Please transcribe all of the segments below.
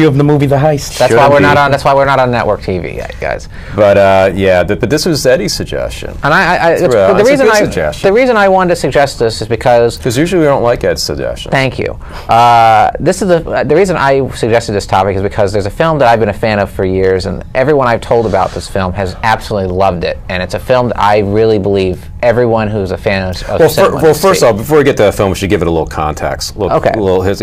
of the movie The Heist. That's why we're not on. That's why we're not on network TV yet, guys. But yeah, but this was Eddie's suggestion. And the reason I wanted to suggest this is because usually we don't like Ed's suggestion. Thank you. This is the reason I suggested this topic is because there's a film that I've been a fan of for years, and everyone I've told about this film has absolutely loved it. And it's a film that I really believe everyone who's a fan of cinema well, first off, before we get to the film, we should give it a little context. Okay. Because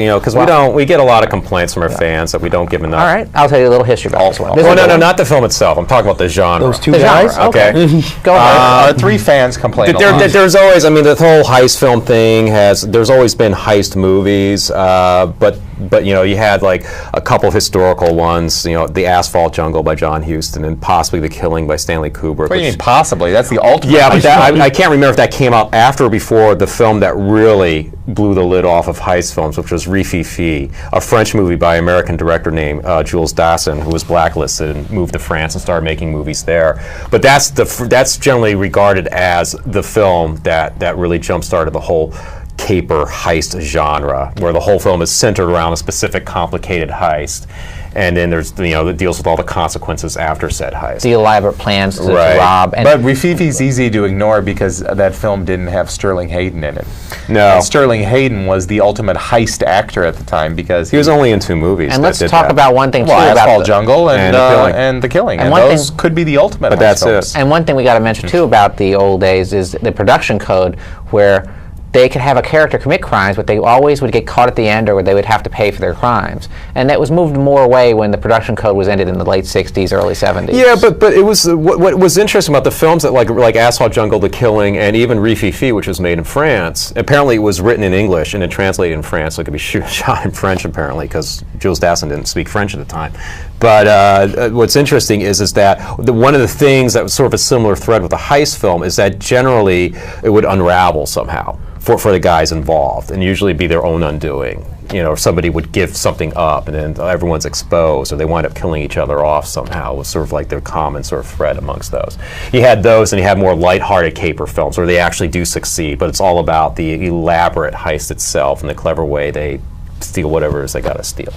we get a lot of complaints from our fans that we don't give enough. All right, I'll tell you a little history about this one. No, not the film itself. I'm talking about the genre. Those two guys? Okay. Go ahead. Three fans complain a lot. There's always, I mean, the whole heist film thing there's always been heist movies, but you know, you had like a couple of historical ones, you know, The Asphalt Jungle by John Huston and possibly The Killing by Stanley Kubrick. What do you mean possibly? That's the ultimate. Yeah, but I can't remember if that came out after or before the film that really blew the lid off of heist films, which was Rififi, a French movie by an American director named Jules Dassin, who was blacklisted and moved to France and started making movies there. But that's generally regarded as the film that really jump-started the whole caper heist genre, where the whole film is centered around a specific complicated heist, and then there's that deals with all the consequences after said heist. The elaborate plans to rob. But Rififi's easy to ignore because that film didn't have Sterling Hayden in it. No. And Sterling Hayden was the ultimate heist actor at the time because he was only in 2 movies. And let's talk about one thing too about Asphalt Jungle and The Killing. And those could be the ultimate but heist that's films. it. And one thing we got to mention too about the old days is the production code, where they could have a character commit crimes, but they always would get caught at the end, or they would have to pay for their crimes. And that was moved more away when the production code was ended in the late 60s, early 70s. Yeah, but it was what was interesting about the films that like Asphalt Jungle, The Killing, and even Rififi, which was made in France. Apparently, it was written in English and then translated in France, so it could be shot in French apparently, because Jules Dassin didn't speak French at the time. But what's interesting is that one of the things that was sort of a similar thread with the heist film is that generally it would unravel somehow for the guys involved, and usually be their own undoing. You know, somebody would give something up, and then everyone's exposed, or they wind up killing each other off somehow. It was sort of like their common sort of thread amongst those. You had those, and you had more lighthearted caper films where they actually do succeed, but it's all about the elaborate heist itself and the clever way they steal whatever it is they got to steal.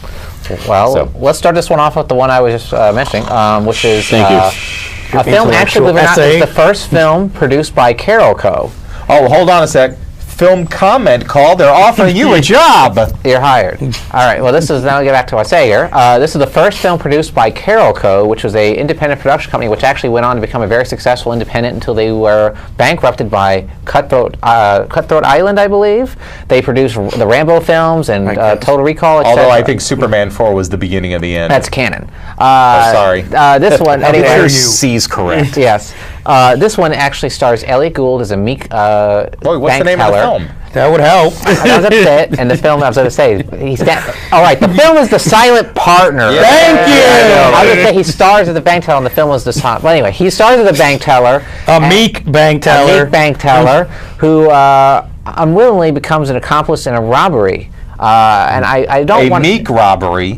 Well, let's start this one off with the one I was just mentioning, which is a film, actually, believe it or not, is the first film produced by Carol Co. Oh, hold on a sec. Film comment call. They're offering you a job. You're hired. All right. Well, this is, now I'll get back to what I say here. This is the first film produced by Carol Co., which was an independent production company, which actually went on to become a very successful independent until they were bankrupted by Cutthroat Island, I believe. They produced the Rambo films and Total Recall, etc. Although I think Superman 4 was the beginning of the end. That's canon. Sorry. This one, anyway. C's correct. Yes. This one actually stars Elliot Gould as a meek Boy, what's bank the name teller. of the film? That would help. I was upset, and the film, I was going to say, all right, the film is The Silent Partner. Yeah. Thank you! I was going to say he stars as the bank teller, and the film was The Silent. Well, anyway, he stars as a bank teller. A meek bank teller. A meek bank teller who unwillingly becomes an accomplice in a robbery. And I don't want... A meek robbery.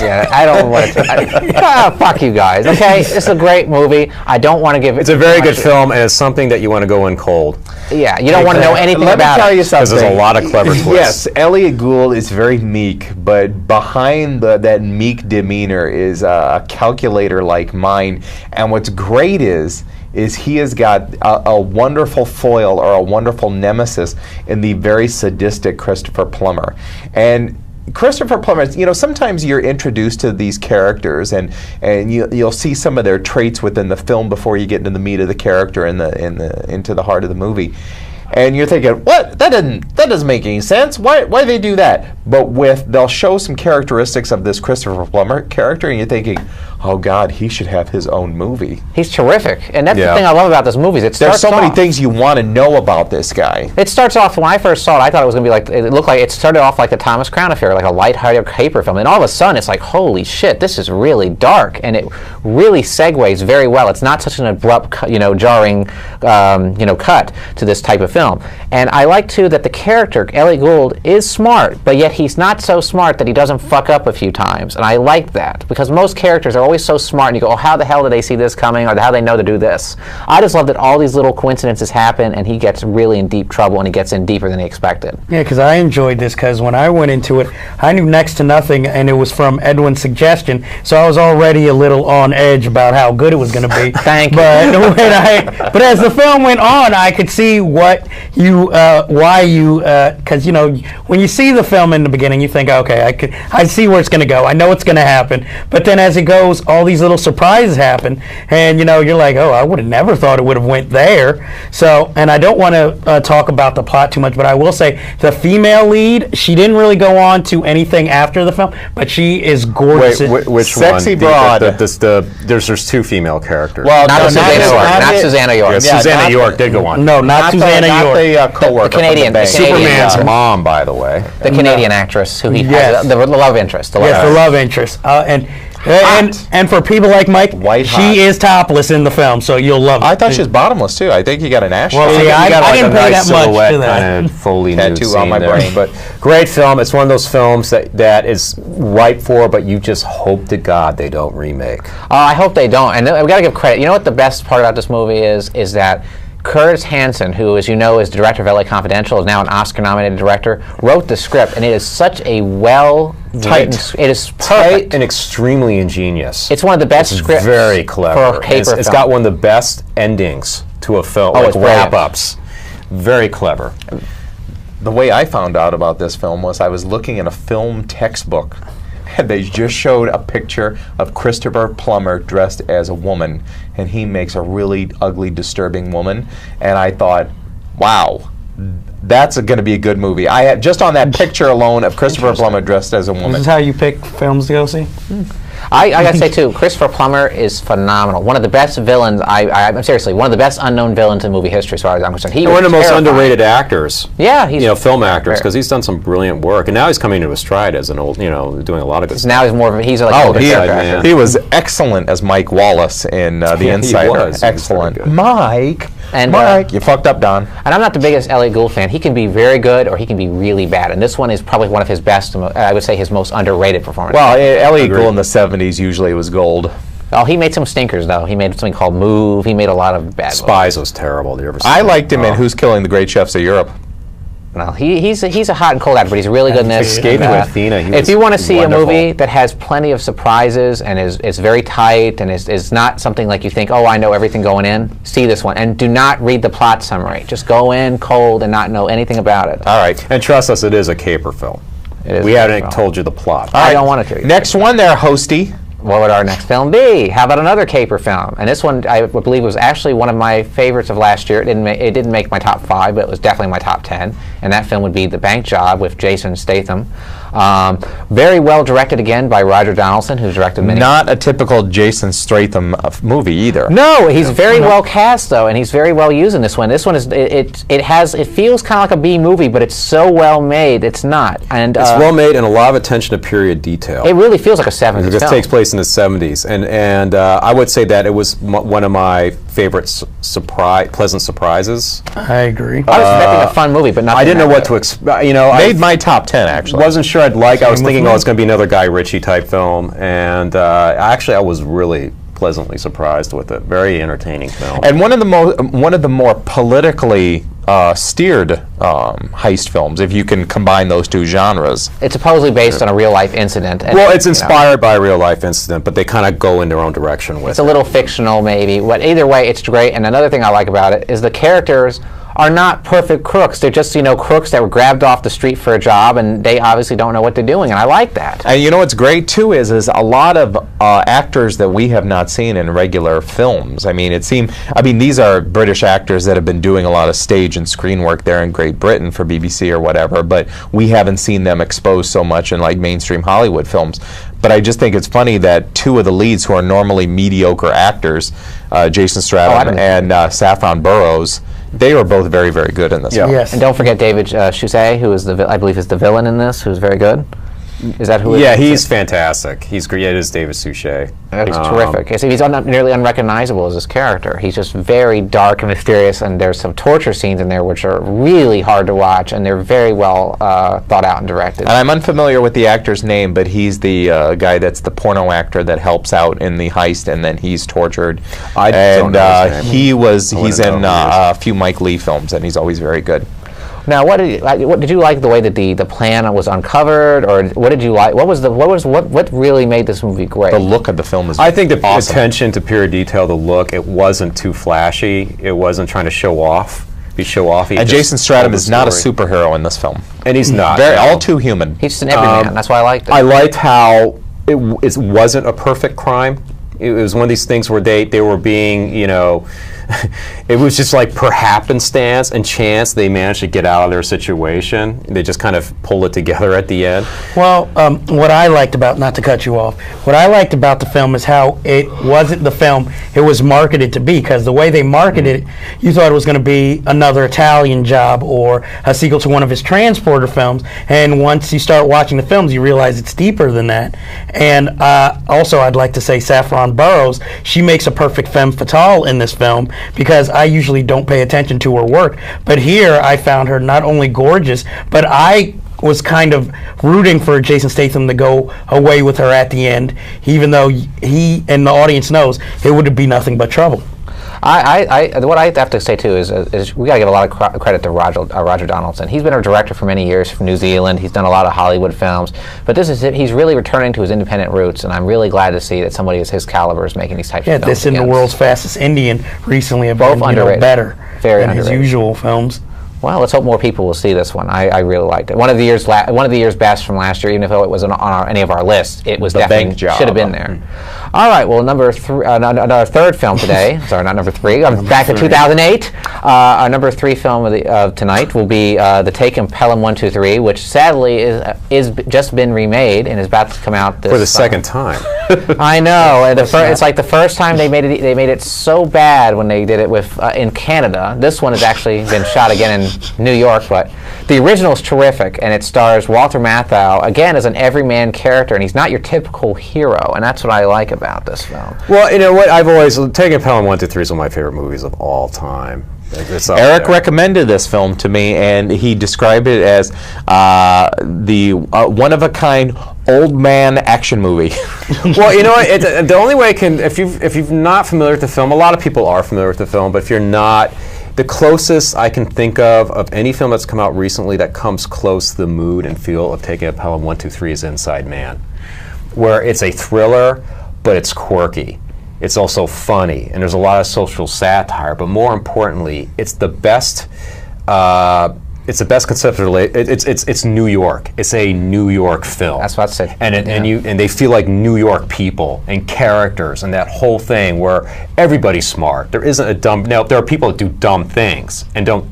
Yeah, I don't want to. Fuck you guys. Okay, it's a great movie. I don't want to give it. It's a very good film, and it's something that you want to go in cold. Yeah, you don't want to know anything about it. Let me tell you something. Because there's a lot of clever twists. Yes, Elliot Gould is very meek, but behind that meek demeanor is a calculator like mine. And what's great is he has got a wonderful foil or a wonderful nemesis in the very sadistic Christopher Plummer. And Christopher Plummer, you know, sometimes you're introduced to these characters, and you'll see some of their traits within the film before you get into the meat of the character and into the heart of the movie. And you're thinking, what? That doesn't make any sense. Why they do that? But they'll show some characteristics of this Christopher Plummer character, and you're thinking, oh God, he should have his own movie. He's terrific, and that's the thing I love about this movie. There's so many things you want to know about this guy. It starts off, when I first saw it, I thought it was going to be like, it looked like it started off like the Thomas Crown Affair, like a lighthearted caper film, and all of a sudden it's like, holy shit, this is really dark, and it really segues very well. It's not such an abrupt, jarring, cut to this type of film. And I like too that the character Elliot Gould is smart, but yet he's not so smart that he doesn't fuck up a few times, and I like that, because most characters are always so smart, and you go, oh, how the hell did they see this coming, or how do they know to do this? I just love that all these little coincidences happen, and he gets really in deep trouble, and he gets in deeper than he expected. Yeah, because I enjoyed this, because when I went into it, I knew next to nothing, and it was from Edwin's suggestion, so I was already a little on edge about how good it was going to be. Thank you. But as the film went on, I could see what you, why you, because, you know, when you see the film in the beginning, you think, okay, I see where it's going to go. I know it's going to happen. But then as it goes, all these little surprises happen, and, you know, you're like, oh, I would have never thought it would have went there. So, and I don't want to talk about the plot too much, but I will say the female lead, she didn't really go on to anything after the film, but she is gorgeous. Wait, which Sexy one? broad. There's two female characters. Well, Not Susanna York. Yeah, Susanna York did go on. No, not Susanna York. Not the co-worker. The Canadian- from the bank. the Canadian, Superman's mom, by the way. The Canadian actress who he Yes. has, the love interest. The love Yes, the interest. love interest. And for people like Mike, White hot. she is topless in the film, so you'll love it. I thought she was bottomless too. I think he got an ash. Well, see, I didn't pay that much to that. Kind of fully nude Tattoo on scene my there. brain. But great film. It's one of those films that is ripe for, but you just hope to God they don't remake. I hope they don't. And we got to give credit. You know what the best part about this movie is that Curtis Hanson, who, as you know, is director of LA Confidential, is now an Oscar-nominated director, wrote the script, and it is such a well-written. It is perfect. Tight and extremely ingenious. It's one of the best scripts very clever. for a paper It's film. got one of the best endings to a film, Oh, like it's brilliant. wrap-ups. Very clever. The way I found out about this film was I was looking in a film textbook, and they just showed a picture of Christopher Plummer dressed as a woman, and he makes a really ugly, disturbing woman. And I thought, wow, that's going to be a good movie. I had just on that picture alone of Christopher Plummer dressed as a This woman. is how you pick films to go see? I got to say, too, Christopher Plummer is phenomenal. One of the best villains, I'm seriously, one of the best unknown villains in movie history, as far as I'm concerned. He One of the was most terrifying. underrated actors. Yeah, he's Film actors, because he's done some brilliant work, and now he's coming into his stride as an old, doing a lot of good stuff. Now he's more of a, he's like Oh, older he, character man. actor. he was excellent as Mike Wallace in The he Insider. was. He was Excellent. very good. Mike. And, Mike, you fucked up, Don. And I'm not the biggest Elliot Gould fan. He can be very good or he can be really bad. And this one is probably one of his best, I would say his most underrated performances. Well, Elliot Agreed. Gould in the 70s usually was gold. Oh, he made some stinkers, though. He made something called Move. He made a lot of bad Spies was terrible. Did you ever see I that? liked him in Who's Killing the Great Chefs of Europe. Well, he's a hot and cold actor, but he's really good in this. Escaping And, with Athena, he if was you want to see wonderful. a movie that has plenty of surprises and is very tight and is not something like you think, oh, I know everything going in, see this one. And do not read the plot summary. Just go in cold and not know anything about it. All right. And trust us, it is a caper film. It is We a haven't film. told you the plot. I don't want to. Next one there, Hosty. What would our next film be? How about another caper film? And this one, I believe, was actually one of my favorites of last year. It didn't make my top 5, but it was definitely my top 10. And that film would be The Bank Job with Jason Statham. Very well directed again by Roger Donaldson, who's directed many. Not a typical Jason Statham movie either. No, he's very well cast though, and he's very well used in this one. This one is it feels kind of like a B movie, but it's so well made. It's not, and It's well made and a lot of attention to period detail. it really feels like a 70s This film. takes place in the 70s, and I would say that it was one of my favorite pleasant surprises. I agree. I was expecting a fun movie, but not. I didn't know what to expect. Made my top 10 actually. Wasn't sure I'd like. I was Same with thinking, me. oh, it's going to be another Guy Ritchie type film, and actually, I was really pleasantly surprised with it. Very entertaining film. And one of the more politically steered heist films, if you can combine those two genres. It's supposedly based on a real life incident. And well, it's you know, inspired by a real life incident, but they kind of go in their own direction with It's a little fictional, maybe. But either way, it's great. And another thing I like about it is the characters are not perfect crooks. They're just, crooks that were grabbed off the street for a job, and they obviously don't know what they're doing, and I like that. And you know what's great too is a lot of actors that we have not seen in regular films. I mean, these are British actors that have been doing a lot of stage and screen work there in Great Britain for BBC or whatever, but we haven't seen them exposed so much in like mainstream Hollywood films. But I just think it's funny that two of the leads who are normally mediocre actors, Jason Statham and Saffron Burrows, they were both very, very good in this film. Yes. And don't forget David Chusey, who is I believe is the villain in this, who's very good. Is that who? Yeah, it is? he's fantastic. He's great. Yeah, it is David Suchet. It's terrific. He's nearly unrecognizable as his character. He's just very dark and mysterious, and there's some torture scenes in there which are really hard to watch, and they're very well thought out and directed. And I'm unfamiliar with the actor's name, but he's the guy that's the porno actor that helps out in the heist, and then he's tortured. I don't know his name. He's in a few Mike Leigh films, and he's always very good. Now, what did you like the way that the plan was uncovered, or what did you like? What really made this movie great? The look of the film is I think the awesome. attention to pure detail, the look, it wasn't too flashy. It wasn't trying to show off. And Jason Statham is not a superhero in this film. And he's not. All too human. He's just an everyman. That's why I liked it. I liked how it wasn't a perfect crime. It was one of these things where they were being, it was just like per happenstance and chance they managed to get out of their situation. They just kind of pulled it together at the end. Well, what I liked about, not to cut you off, what I liked about the film is how it wasn't the film it was marketed to be, because the way they marketed it, you thought it was going to be another Italian Job or a sequel to one of his transporter films, and once you start watching the films, you realize it's deeper than that. And also, I'd like to say Saffron Burrows, she makes a perfect femme fatale in this film, because I usually don't pay attention to her work, but here I found her not only gorgeous, but I was kind of rooting for Jason Statham to go away with her at the end, even though he and the audience knows it would be nothing but trouble. What I have to say too is we got to give a lot of credit to Roger Donaldson. He's been a director for many years from New Zealand. He's done a lot of Hollywood films, but this is it. He's really returning to his independent roots, and I'm really glad to see that somebody of his caliber is making these types of films. Yeah, this and The World's Fastest Indian recently have both been underrated. Better Very than underrated. his usual films. Well, let's hope more people will see this one. I really liked it. One of the year's best from last year, even if it wasn't on any of our lists, it was definitely should have been there. All right, well, our third film today. Sorry, not number three. Back to 2008. Our number three film of tonight will be The Taken Pelham 123, which sadly is just been remade and is about to come out For the second time. I know. And it's like the first time they made it so bad when they did it with in Canada. This one has actually been shot again in New York, but the original is terrific, and it stars Walter Matthau again as an everyman character, and he's not your typical hero, and that's what I like about this film. Well, you know what? I've always taken Pelham 123 is one of my favorite movies of all time. Eric recommended this film to me, and he described it as the one-of-a-kind old man action movie. Well, you know what? The only way if you're not familiar with the film, a lot of people are familiar with the film, but if you're not, the closest I can think of any film that's come out recently that comes close to the mood and feel of Taking a Pelham 123 is Inside Man, where it's a thriller, but it's quirky. It's also funny, and there's a lot of social satire, but more importantly, it's the best conceptual. It's New York. It's a New York film. That's what I said. And they feel like New York people and characters and that whole thing where everybody's smart. There isn't a dumb. Now there are people that do dumb things and don't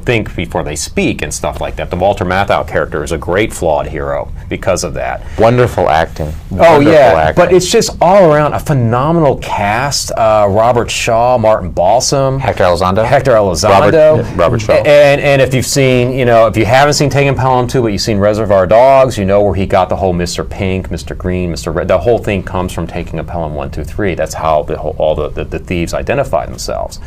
think before they speak and stuff like that. The Walter Matthau character is a great flawed hero because of that. Wonderful acting. But it's just all around a phenomenal cast. Robert Shaw, Martin Balsam, Hector Elizondo. Robert Shaw. And if you've seen, if you haven't seen Taken Pelham 2, but you've seen Reservoir Dogs, you know where he got the whole Mr. Pink, Mr. Green, Mr. Red. The whole thing comes from Taking a Pelham 1, 2, 3. That's how all the thieves identify themselves.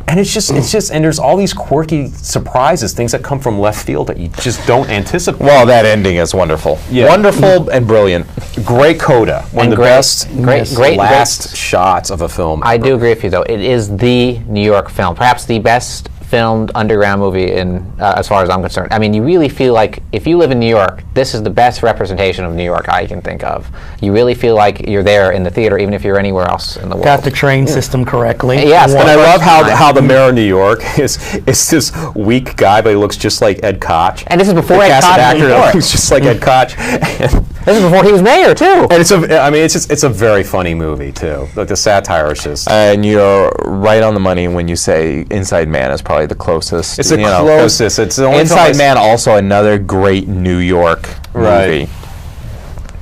And it's just, and there's all these quirky surprises, things that come from left field that you just don't anticipate. Well, that ending is wonderful. Yeah. Wonderful and brilliant. Great coda. One of the best last shots of a film. I do agree with you, though. It is the New York film, perhaps the best filmed underground movie as far as I'm concerned. I mean, you really feel like if you live in New York, this is the best representation of New York I can think of. You really feel like you're there in the theater, even if you're anywhere else in the world. Got the train system correctly. Yes, and I love how the mayor of New York is this weak guy, but he looks just like Ed Koch. And this is before Ed Koch looks just like Ed Koch. This is before he was mayor too. And it's a very funny movie too. Like the satire is just. And you're right on the money when you say Inside Man is probably the closest. It's the closest. It's the only Inside Man, also another great New York movie.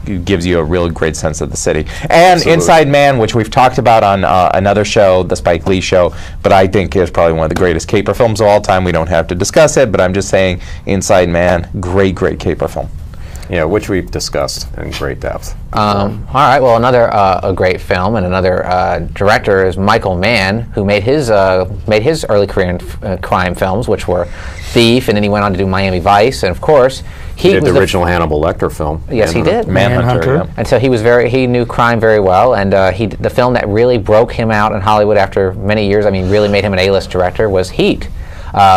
It gives you a real great sense of the city. And Absolutely. Inside Man, which we've talked about on another show, the Spike Lee show, but I think is probably one of the greatest caper films of all time. We don't have to discuss it, but I'm just saying Inside Man, great caper film. Yeah, which we've discussed in great depth. All right. Well, another a great film and another director is Michael Mann, who made his early career in crime films, which were Thief, and then he went on to do Miami Vice, and of course He did the original Hannibal Lecter film. Yes, he did. Manhunter. Yeah. And so he knew crime very well, and the film that really broke him out in Hollywood after many years, I mean, really made him an A-list director, was Heat,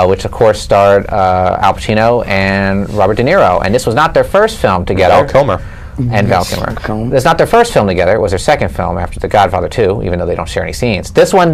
which of course starred Al Pacino and Robert De Niro. And this was not their first film together. Val Kilmer. And Val Kilmer. It's not their first film together. It was their second film after The Godfather 2, even though they don't share any scenes. This one,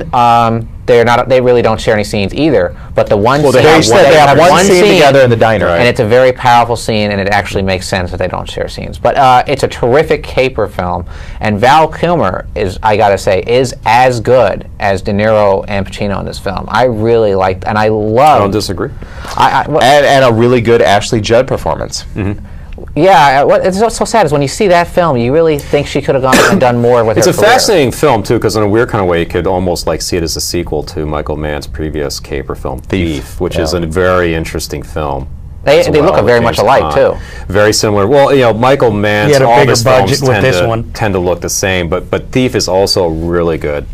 they really don't share any scenes either. But the one Well, scene, they have one scene together in the diner, and it's a very powerful scene, and it actually makes sense that they don't share scenes. But it's a terrific caper film, and Val Kilmer is, I gotta say, is as good as De Niro and Pacino in this film. I really liked, and I love. I don't disagree. And a really good Ashley Judd performance. Mm-hmm. Yeah, what it's so sad is when you see that film, you really think she could have gone and done more with her It's a career. fascinating film, too, because in a weird kind of way, you could almost like see it as a sequel to Michael Mann's previous caper film, Thief, which is a very interesting film. They look very much alike, too. Very similar. Well, you know, Michael Mann's had a all bigger his budget films with this one. tend to look the same, but Thief is also really good.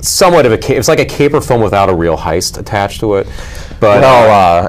Somewhat of it's like a caper film without a real heist attached to it. But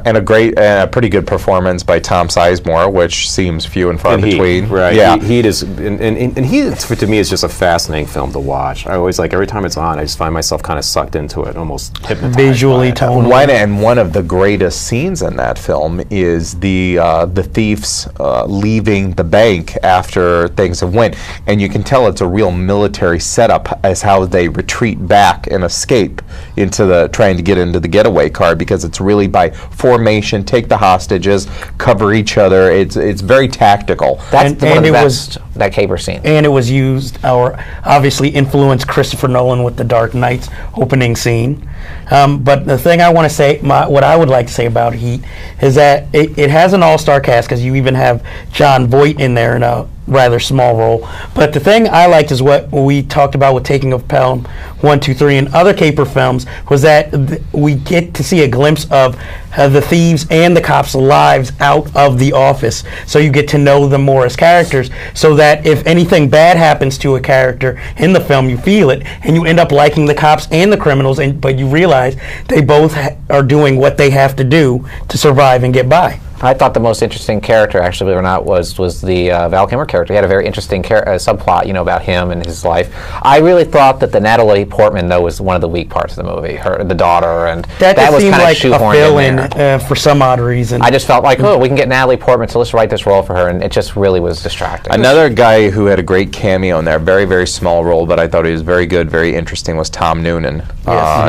and a pretty good performance by Tom Sizemore, which seems few and far between. Right. Yeah. Heat is, and Heat to me is just a fascinating film to watch. I always every time it's on, I just find myself kind of sucked into it, almost hypnotized. Visually by it. tonal. One of the greatest scenes in that film is the thieves leaving the bank after things have went, and you can tell it's a real military setup as how they retreat back and escape into trying to get into the getaway car, because it's really by formation, take the hostages, cover each other. It's very tactical. That's one of the best, that caper scene. And it was used, or obviously influenced Christopher Nolan with the Dark Knight's opening scene. But the thing I want to say, what I would like to say about Heat, is that it has an all-star cast, because you even have John Voight in there in a rather small role. But the thing I liked is what we talked about with Taking of Pelham 1, 2, 3 and other caper films, was that we get to see a glimpse of the thieves and the cops' lives out of the office. So you get to know them more as characters, so that if anything bad happens to a character in the film, you feel it, and you end up liking the cops and the criminals, but you realize they both are doing what they have to do to survive and get by. I thought the most interesting character, actually, believe it or not, was the Val Kilmer character. He had a very interesting subplot, about him and his life. I really thought that the Natalie Portman, though, was one of the weak parts of the movie. The daughter, and that was seemed kind of like a shoehorned fill-in for some odd reason. I just felt like, we can get Natalie Portman, so let's write this role for her, and it just really was distracting. Another guy who had a great cameo in there, very, very small role, but I thought he was very good, very interesting, was Tom Noonan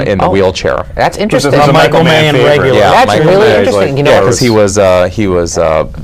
in the wheelchair. That's interesting. A Michael Mann regular. Yeah, That's really interesting. Because he was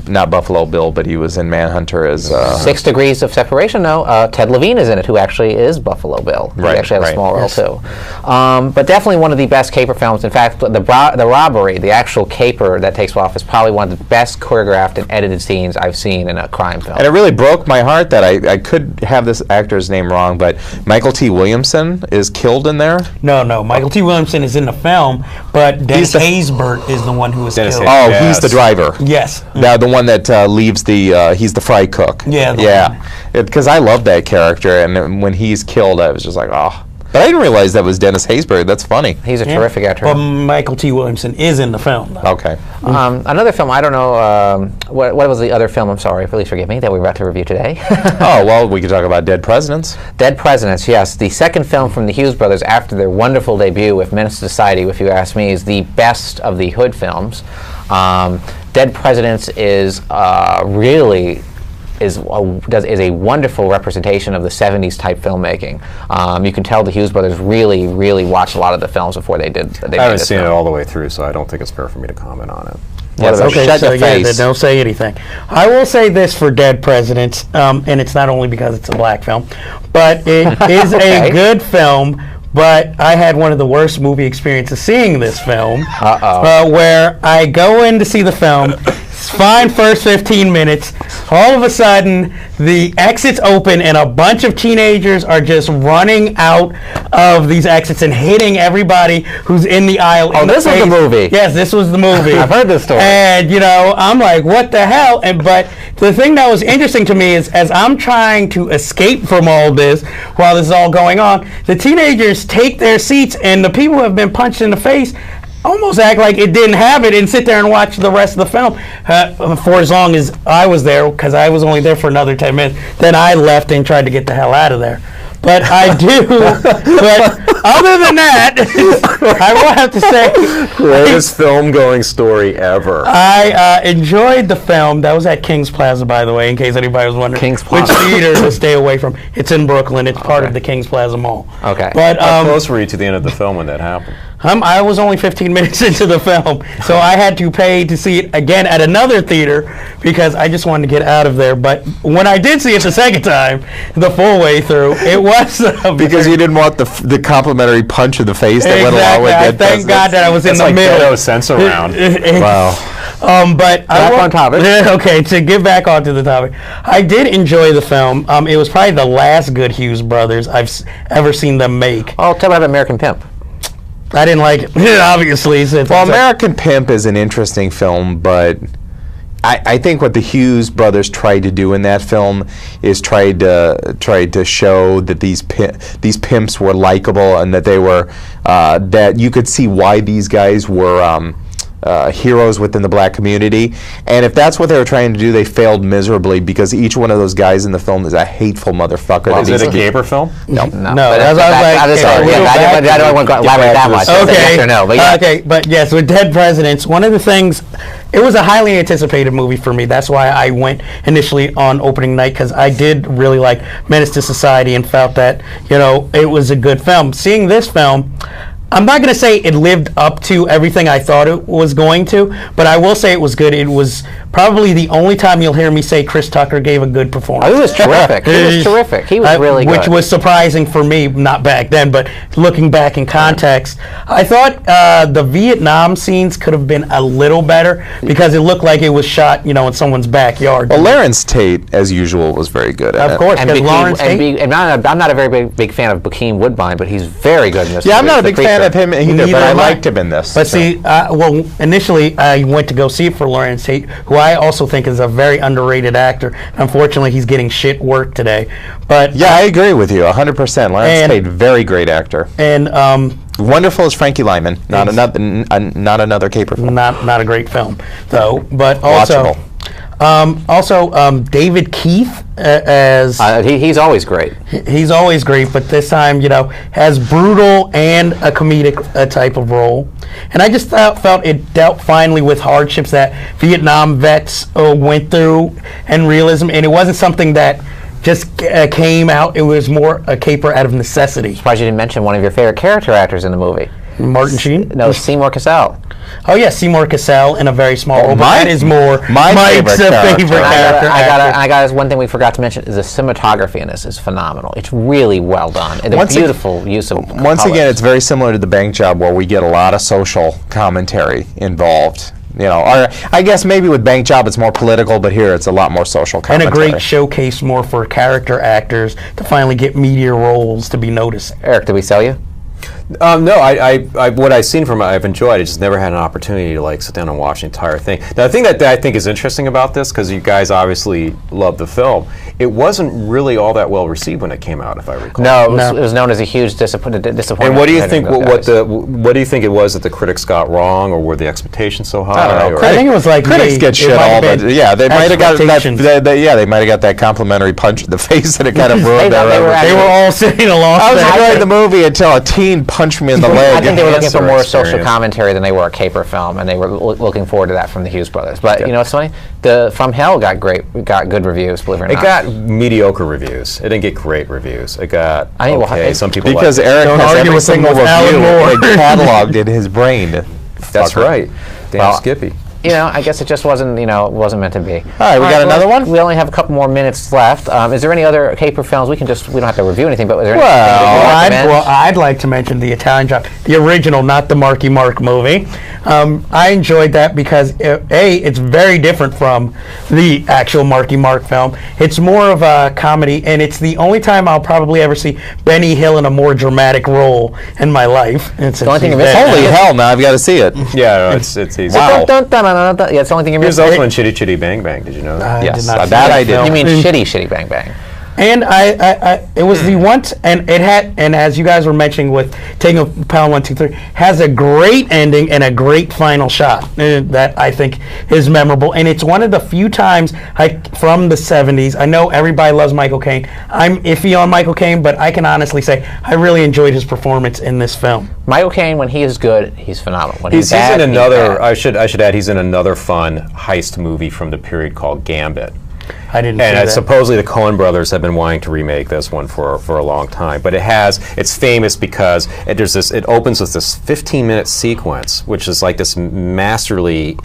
not Buffalo Bill, but he was in Manhunter as 6 Degrees of Separation. No, Ted Levine is in it, who actually is Buffalo Bill. He actually has a small role too. But definitely one of the best caper films. In fact, the robbery, the actual caper that takes off, is probably one of the best choreographed and edited scenes I've seen in a crime film. And it really broke my heart that I could have this actor's name wrong, but Michael T. Williamson is killed in there. No. Michael T. Williamson is in the film, but Dennis Haysbert is the one who was killed. Oh, he's the driver. Yes. The one that leaves he's the fry cook. Yeah. Because I love that character, and when he's killed, I was just like, oh. But I didn't realize that was Dennis Haysbert. That's funny. He's a terrific actor. But Michael T. Williamson is in the film, though. Okay. Another film, I don't know, what was the other film, I'm sorry, please forgive me, that we're about to review today? Oh, well, we could talk about Dead Presidents. Dead Presidents, yes. The second film from the Hughes brothers after their wonderful debut with Menace to Society, if you ask me, is the best of the Hood films. Dead Presidents is really is a wonderful representation of the 70s type filmmaking. You can tell the Hughes brothers really, really watched a lot of the films before they did. I haven't seen it all the way through, so I don't think it's fair for me to comment on it. Okay, shut your face. Don't say anything. I will say this for Dead Presidents, and it's not only because it's a black film, but it is a good film. But I had one of the worst movie experiences seeing this film, where I go in to see the film, fine first 15 minutes. All of a sudden, the exits open and a bunch of teenagers are just running out of these exits and hitting everybody who's in the aisle. Oh, this was the movie. Yes, this was the movie. I've heard this story. And, I'm like, what the hell? But the thing that was interesting to me is as I'm trying to escape from all this while this is all going on, the teenagers take their seats and the people who have been punched in the face almost act like it didn't happen and sit there and watch the rest of the film for as long as I was there, because I was only there for another 10 minutes. Then I left and tried to get the hell out of there. But I do. But other than that, I will have to say, Greatest film-going story ever. I enjoyed the film. That was at King's Plaza, by the way, in case anybody was wondering King's Plaza. which theater to stay away from. It's in Brooklyn. It's part of the King's Plaza Mall. Okay. But How close were you to the end of the film when that happened? I was only 15 minutes into the film, so I had to pay to see it again at another theater because I just wanted to get out of there. But when I did see it the second time, the full way through, it was Because you didn't want the complimentary punch in the face that went along with it. Thank God that I was in It's the like middle. Beto sense around. Wow. But Back on topic. Okay, to get back onto the topic, I did enjoy the film. It was probably the last good Hughes brothers I've ever seen them make. Oh, tell me about American Pimp. I didn't like it, obviously. Since Well, American Pimp is an interesting film, but I think what the Hughes brothers tried to do in that film is tried to show that these pimps were likable and that they were that you could see why these guys were heroes within the black community. And if that's what they were trying to do, they failed miserably because each one of those guys in the film is a hateful motherfucker. Was it a caper film? No. No, But that's what I was like. I don't want to elaborate that much. Okay. Yes or no, but yeah. Okay, but yes, with Dead Presidents, one of the things, it was a highly anticipated movie for me. That's why I went initially on opening night, because I did really like Menace to Society and felt that, it was a good film. Seeing this film, I'm not going to say it lived up to everything I thought it was going to, but I will say it was good. It was probably the only time you'll hear me say Chris Tucker gave a good performance. Oh, he was terrific. He was terrific. He was really good. Which was surprising for me, not back then, but looking back in context. I thought the Vietnam scenes could have been a little better because it looked like it was shot, in someone's backyard. Well, Lawrence Tate, as usual, was very good at it. Of course, because Lawrence Tate. I'm not a very big fan of Bokeem Woodbine, but he's very good in this movie. Yeah, I'm not a big fan of him either, Neither but I am I. liked him in this. But see, initially I went to go see it for Lawrence Tate, who I also think is a very underrated actor. Unfortunately, he's getting shit work today. But yeah, I agree with you 100%. Lawrence Tate, very great actor. And wonderful as Frankie Lyman. Not another caper film. not a great film though. But also, David Keith as he's always great. He's always great, but this time, has brutal and a comedic type of role. And I just felt it dealt finally with hardships that Vietnam vets went through and realism, and it wasn't something that just came out. It was more a caper out of necessity. Surprised you didn't mention one of your favorite character actors in the movie. Martin Sheen? No, Seymour Cassell. Oh yeah, Seymour Cassell in a very small role. But that is more Mike's favorite character. I got one thing we forgot to mention is the cinematography in this is phenomenal. It's really well done. And a beautiful use of Once colors. again, it's very similar to The Bank Job, where we get a lot of social commentary involved. Or I guess maybe with Bank Job it's more political, but here it's a lot more social commentary. And a great showcase more for character actors to finally get media roles to be noticed. Eric, did we sell you? No, I what I've seen from it, I've enjoyed. I just never had an opportunity to sit down and watch the entire thing. Now, the thing that I think is interesting about this, because you guys obviously love the film, it wasn't really all that well received when it came out, if I recall. No, it was known as a huge disappointment. And what do you think? What do you think it was that the critics got wrong, or were the expectations so high? I don't know. I think it was like critics get shit all the yeah. They might have got that. They might have got that complimentary punch in the face, and it kind of ruined their. They were all sitting along. I was enjoying the movie until a teen punched me in the leg. I think they were looking for more social commentary than they were a caper film, and they were looking forward to that from the Hughes brothers. But you know what's funny? The From Hell got good reviews, believe it or not. It got mediocre reviews. It didn't get great reviews. It got some people because Eric has every single review cataloged in his brain. That's right. Damn Skippy. you know, I guess it just wasn't, it wasn't meant to be. All right, we got another one? We only have a couple more minutes left. Is there any other caper films? We don't have to review anything, but is there anything that you recommend? I'd like to mention the Italian Job, the original, not the Marky Mark movie. I enjoyed that because, it's very different from the actual Marky Mark film. It's more of a comedy, and it's the only time I'll probably ever see Benny Hill in a more dramatic role in my life. It's the only thing Holy hell, now I've got to see it. Yeah, no, it's easy. Wow. Yeah, it's the only thing you're He was missing. also in Chitty Chitty Bang Bang. Did you know that? Yes, did not see that that I did. You mean Shitty Bang Bang. And it was the one, and it had, and as you guys were mentioning with taking a pound 1, 2, 3, has a great ending and a great final shot that I think is memorable. And it's one of the few times from the 70s. I know everybody loves Michael Caine. I'm iffy on Michael Caine, but I can honestly say I really enjoyed his performance in this film. Michael Caine, when he is good, he's phenomenal. When He's bad, in another. he's bad. I should add, he's in another fun heist movie from the period called Gambit. I didn't see And that. supposedly the Coen brothers have been wanting to remake this one for a long time. But it's famous because it opens with this 15-minute sequence, which is like this masterly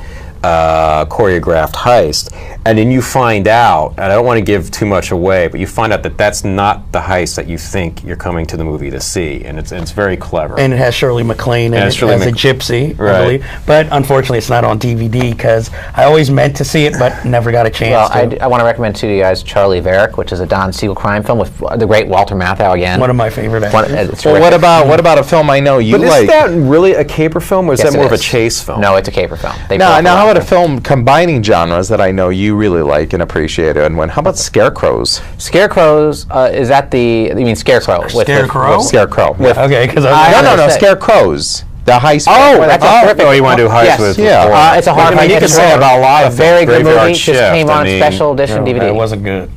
choreographed heist, and then you find out, and I don't want to give too much away, but you find out that that's not the heist that you think you're coming to the movie to see, and it's very clever. And it has Shirley MacLaine in it as a gypsy, Right. I believe. But unfortunately, it's not on DVD because I always meant to see it, but never got a chance Well, to. I want to recommend to you guys Charlie Varick, which is a Don Siegel crime film with the great Walter Matthau again. One of my favorite actors. It's Well, terrific. what about a film I know you But like? is that really a caper film, or is Yes, that more it of a is. chase film? No, it's a caper film. Now, how about a film combining genres that I know you really like and appreciate? And how about Scarecrows? Scarecrows, is that you mean Scarecrow? Scarecrow? Scarecrow. Okay, because No, Scarecrows. The heist. Oh, that's a terrific. Oh, you want to do heist yes. with? Yeah. It's a horror. I mean, you can say about a lot of very good Graveyard movie. Just Shift, came I on mean, special edition DVD. It wasn't good.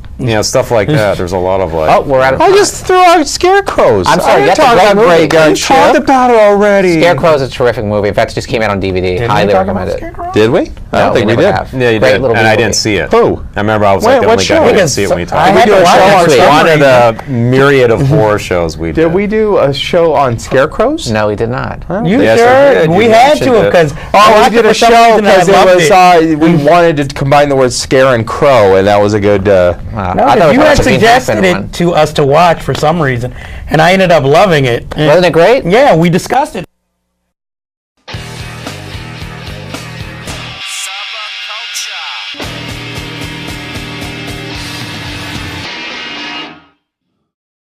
Stuff like that. There's a lot of like. Oh, we're out of I time. just threw out Scarecrows. I'm sorry, I that's a talked great about movie. Graveyard We talked Shift. about it already. Scarecrow is a terrific movie. In fact, it just came out on DVD. Highly recommend it. Did we? I don't think we never did. have. Yeah, you Great did, little and I movie. didn't see it. Who? I remember I was Wait, like the what only guy show? who didn't Because see it when you I talked. had We to do a watch show it on for some one of reason. the myriad of horror shows we did. Did we do a show on Scarecrows? No, we did not. You Yes, sure? I did. We You had mentioned to it. because Oh, we did a show because it we wanted to combine the words scare and crow, and that was a good. No, I thought because it you was had a Gene suggested Hackman it one. to us to watch for some reason, and I ended up loving it. Wasn't it great? Yeah, we discussed it.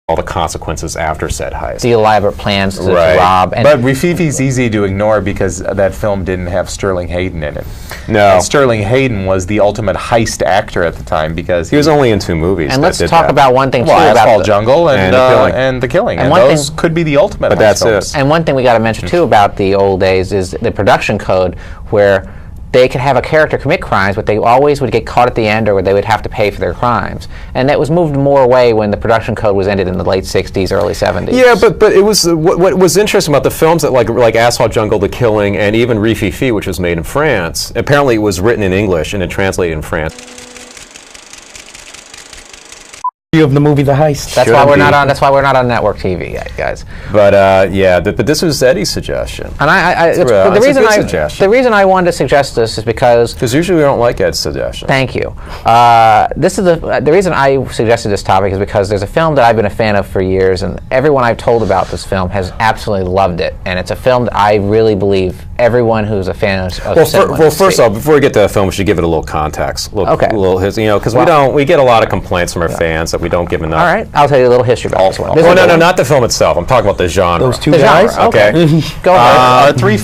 all the consequences after said heist. The elaborate plans to Right. rob. And But Rififi's easy to ignore because that film didn't have Sterling Hayden in it. No, And Sterling Hayden was the ultimate heist actor at the time because he was only in 2 movies. And that let's did talk that. about one thing too well, about Asphalt Jungle and The Killing. and The Killing. And And one those thing- could be the ultimate But heist that's films. it. And one thing we got to mention too about the old days is the production code, where they could have a character commit crimes, but they always would get caught at the end, or they would have to pay for their crimes. And that was moved more away when the production code was ended in the late '60s, early '70s. Yeah, but it was what was interesting about the films that like Asphalt Jungle, The Killing, and even Rififi, which was made in France. Apparently, it was written in English and then translated in France. Of the movie The Heist. That's why Shouldn't we're be. not on. That's why we're not on network TV, guys. But but this was Eddie's suggestion. And It's a good suggestion. the reason I wanted to suggest this is because. Because usually we don't like Ed's suggestion. Thank you. This is the reason I suggested this topic is because there's a film that I've been a fan of for years, and everyone I've told about this film has absolutely loved it. And it's a film that I really believe everyone who's a fan of cinema Well, should first see. off, before we get to the film, we should give it a little context. Okay. Because we get a lot of complaints from our fans that we don't give enough. All right, I'll tell you a little history about this one. This Oh is no, the- not the film itself. I'm talking about the genre. Those two the genre. guys. Okay. Go ahead. Three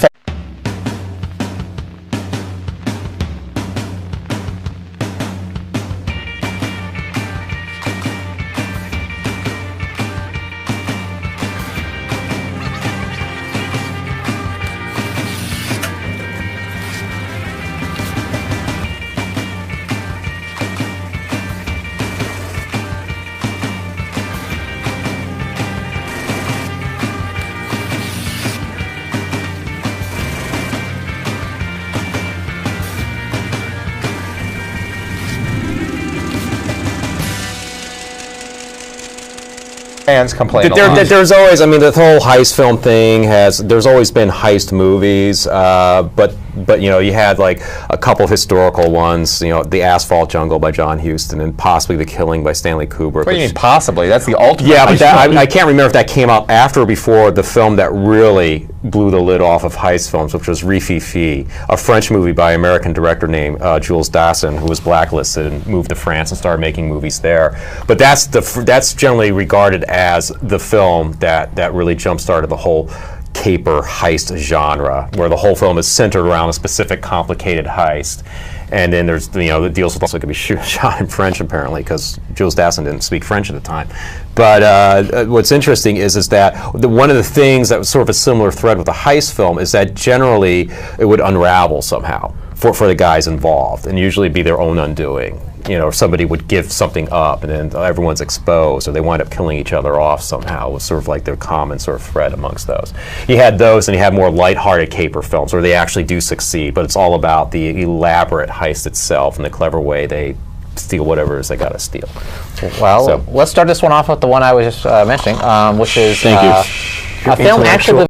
fans complain a lot. There's always, I mean, the whole heist film thing there's always been heist movies, but but you know, you had like a couple of historical ones. You know, The Asphalt Jungle by John Huston, and possibly The Killing by Stanley Kubrick. What do you mean possibly? That's the ultimate. Yeah, but I can't remember if that came out after or before the film that really blew the lid off of heist films, which was Rififi, a French movie by an American director named Jules Dassin, who was blacklisted and moved to France and started making movies there. But that's generally regarded as the film that really jump-started the whole caper heist genre, where the whole film is centered around a specific complicated heist. And then there's, you know, the deals with also could be shot in French apparently, because Jules Dassin didn't speak French at the time. But what's interesting is that one of the things that was sort of a similar thread with the heist film is that generally it would unravel somehow for the guys involved, and usually be their own undoing. You know, or somebody would give something up, and then everyone's exposed, or they wind up killing each other off somehow. It was sort of like their common sort of thread amongst those. You had those, and you had more lighthearted caper films where they actually do succeed, but it's all about the elaborate heist itself and the clever way they steal whatever it is they got to steal. Well, So- let's start this one off with the one I was just mentioning, which is Thank you. a film actually.